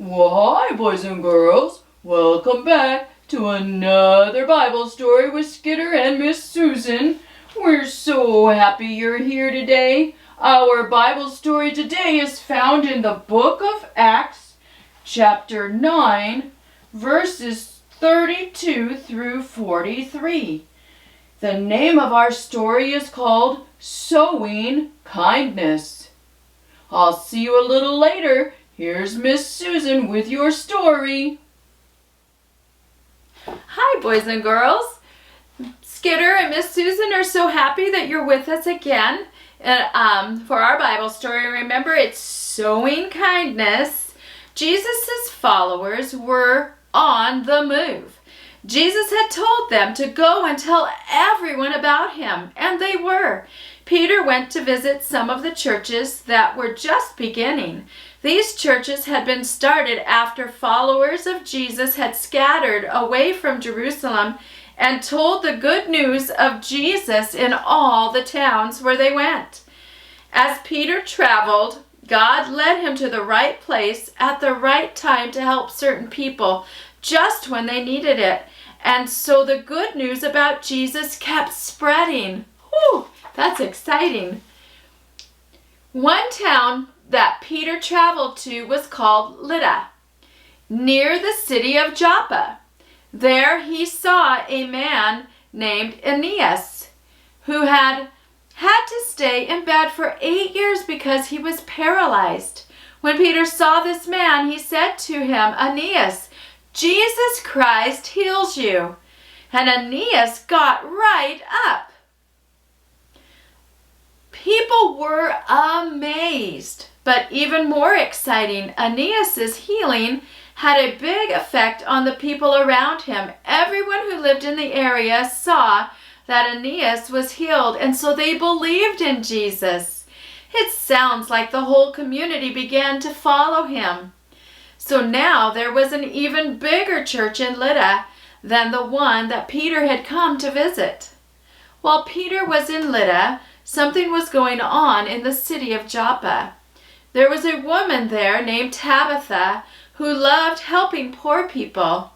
Well, hi, boys and girls. Welcome back to another Bible story with Skidder and Miss Susan. We're so happy you're here today. Our Bible story today is found in the book of Acts, chapter 9, verses 32 through 43. The name of our story is called Sowing Kindness. I'll see you a little later. Here's Miss Susan with your story. Hi, boys and girls. Skidder and Miss Susan are so happy that you're with us again for our Bible story. Remember, it's sowing kindness. Jesus' followers were on the move. Jesus had told them to go and tell everyone about him, and they were. Peter went to visit some of the churches that were just beginning. These churches had been started after followers of Jesus had scattered away from Jerusalem and told the good news of Jesus in all the towns where they went. As Peter traveled, God led him to the right place at the right time to help certain people just when they needed it. And so the good news about Jesus kept spreading. Whew, that's exciting. One town that Peter traveled to was called Lydda, near the city of Joppa. There he saw a man named Aeneas, who had to stay in bed for 8 years because he was paralyzed. When Peter saw this man, he said to him, "Aeneas, Jesus Christ heals you." And Aeneas got right up. People were amazed. But even more exciting, Aeneas' healing had a big effect on the people around him. Everyone who lived in the area saw that Aeneas was healed, and so they believed in Jesus. It sounds like the whole community began to follow him. So now there was an even bigger church in Lydda than the one that Peter had come to visit. While Peter was in Lydda, something was going on in the city of Joppa. There was a woman there named Tabitha who loved helping poor people.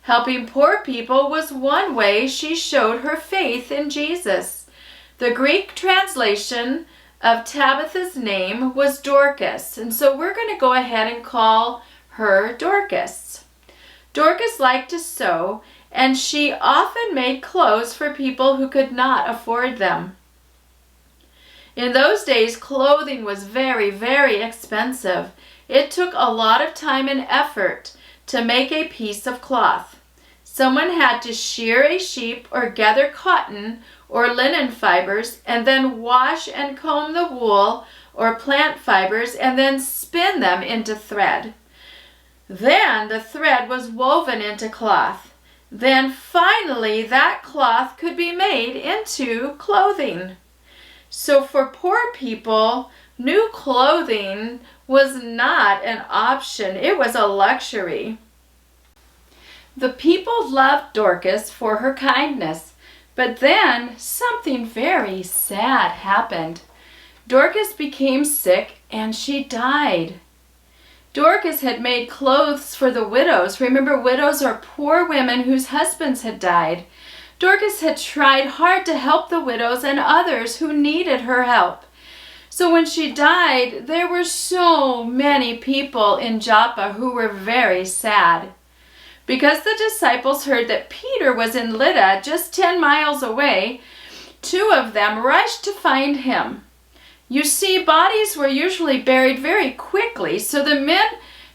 Helping poor people was one way she showed her faith in Jesus. The Greek translation of Tabitha's name was Dorcas, and so we're going to go ahead and call her Dorcas. Dorcas liked to sew, and she often made clothes for people who could not afford them. In those days, clothing was very, very expensive. It took a lot of time and effort to make a piece of cloth. Someone had to shear a sheep or gather cotton or linen fibers and then wash and comb the wool or plant fibers and then spin them into thread. Then the thread was woven into cloth. Then finally that cloth could be made into clothing. So for poor people, new clothing was not an option. It was a luxury. The people loved Dorcas for her kindness, but then something very sad happened. Dorcas became sick and she died. Dorcas had made clothes for the widows. Remember, widows are poor women whose husbands had died. Dorcas had tried hard to help the widows and others who needed her help. So when she died, there were so many people in Joppa who were very sad. Because the disciples heard that Peter was in Lydda, just 10 miles away, 2 of them rushed to find him. You see, bodies were usually buried very quickly, so the men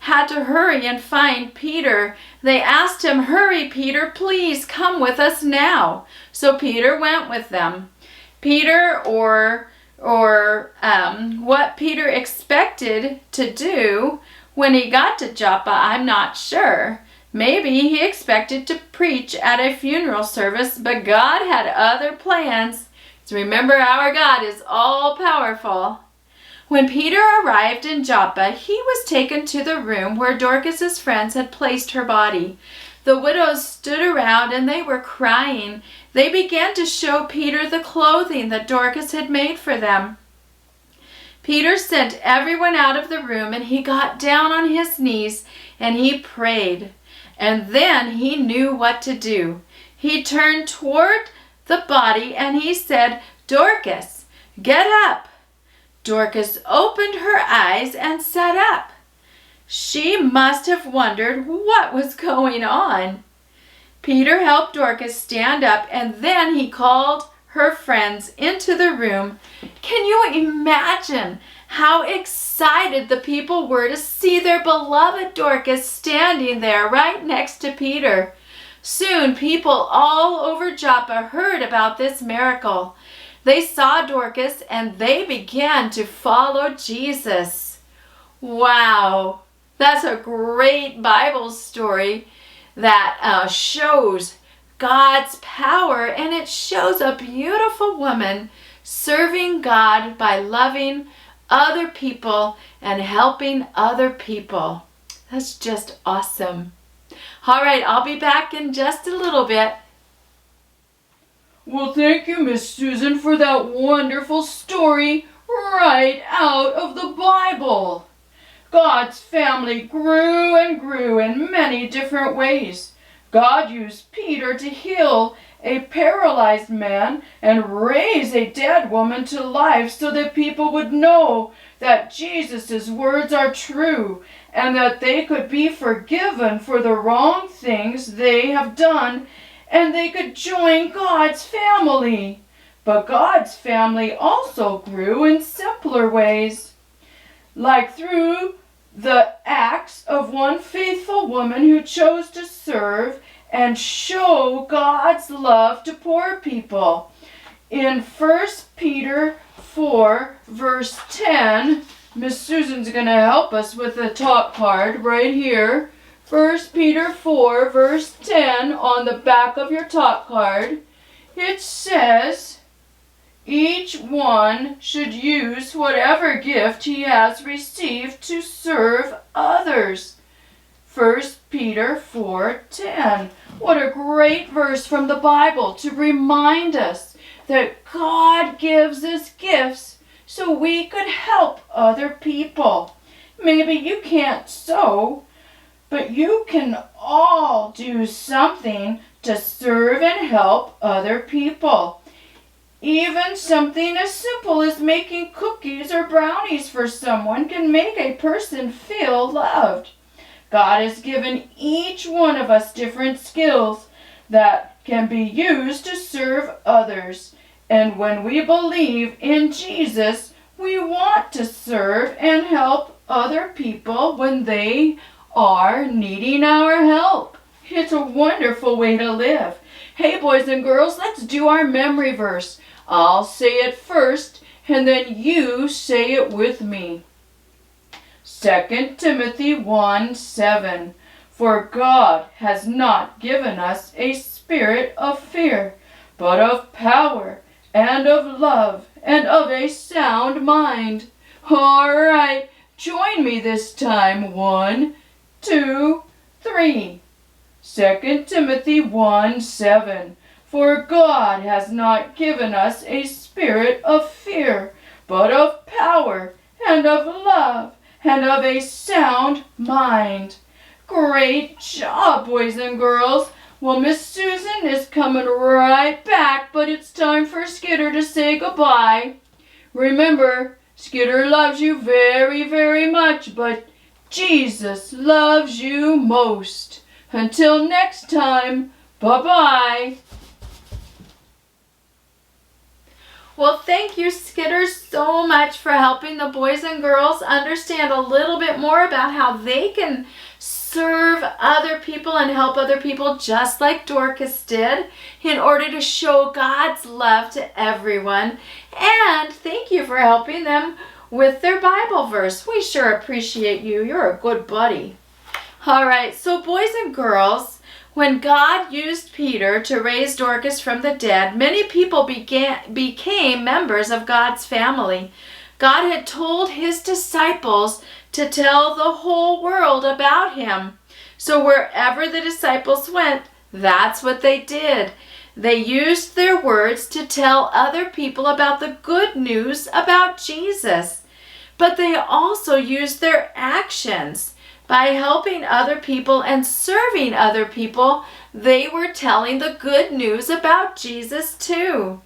had to hurry and find Peter. They asked him, "Hurry, Peter, please come with us now." So Peter went with them. Peter, or what Peter expected to do when he got to Joppa, I'm not sure. Maybe he expected to preach at a funeral service, but God had other plans. So remember, our God is all-powerful. When Peter arrived in Joppa, he was taken to the room where Dorcas's friends had placed her body. The widows stood around and they were crying. They began to show Peter the clothing that Dorcas had made for them. Peter sent everyone out of the room and he got down on his knees. and he prayed. And then he knew what to do. He turned toward the body and he said, "Dorcas, get up." Dorcas opened her eyes and sat up. She must have wondered what was going on. Peter helped Dorcas stand up, and then he called her friends into the room. Can you imagine how excited the people were to see their beloved Dorcas standing there right next to Peter? Soon people all over Joppa heard about this miracle. They saw Dorcas and they began to follow Jesus. Wow, that's a great Bible story that shows God's power, and it shows a beautiful woman serving God by loving other people and helping other people. That's just awesome. All right, I'll be back in just a little bit. Well, thank you, Miss Susan, for that wonderful story right out of the Bible. God's family grew and grew in many different ways. God used Peter to heal a paralyzed man and raise a dead woman to life so that people would know that Jesus' words are true and that they could be forgiven for the wrong things they have done, and they could join God's family. But God's family also grew in simpler ways, like through the acts of one faithful woman who chose to serve and show God's love to poor people. In 1 Peter 4, verse 10, Miss Susan's going to help us with the top card right here. 1 Peter 4, verse 10 on the back of your top card. It says, each one should use whatever gift he has received to serve others. 1 Peter 4:10. What a great verse from the Bible to remind us that God gives us gifts so we could help other people. Maybe you can't sew, but you can all do something to serve and help other people. Even something as simple as making cookies or brownies for someone can make a person feel loved. God has given each one of us different skills that can be used to serve others. And when we believe in Jesus, we want to serve and help other people when they are needing our help. It's a wonderful way to live. Hey, boys and girls, let's do our memory verse. I'll say it first, and then you say it with me. 2 Timothy 1:7. For God has not given us a spirit of fear, but of power and of love and of a sound mind. All right, join me this time. 1, 2, 3. 2 Timothy 1:7. For God has not given us a spirit of fear, but of power and of love and of a sound mind. Great job, boys and girls. Well, Miss Susan is coming right back, but it's time for Skitter to say goodbye. Remember, Skitter loves you very, very much, but Jesus loves you most. Until next time, bye-bye. Well, thank you, Skitter, so much for helping the boys and girls understand a little bit more about how they can serve other people and help other people just like Dorcas did in order to show God's love to everyone. And thank you for helping them with their Bible verse. We sure appreciate you. You're a good buddy. All right, so boys and girls, when God used Peter to raise Dorcas from the dead, many people became members of God's family. God had told his disciples to tell the whole world about him. So wherever the disciples went, that's what they did. They used their words to tell other people about the good news about Jesus. But they also used their actions By helping other people and serving other people, they were telling the good news about Jesus too.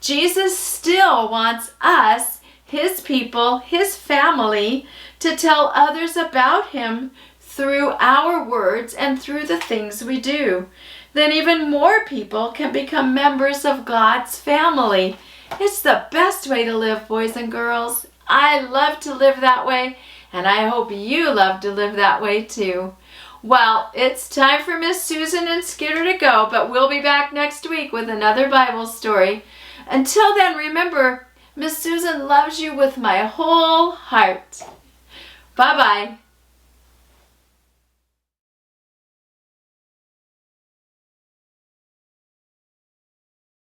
Jesus still wants us, his people, his family, to tell others about him through our words and through the things we do. Then even more people can become members of God's family. It's the best way to live, boys and girls. I love to live that way, and I hope you love to live that way too. Well, it's time for Miss Susan and Skidder to go, but we'll be back next week with another Bible story. Until then, remember, Miss Susan loves you with my whole heart. Bye-bye.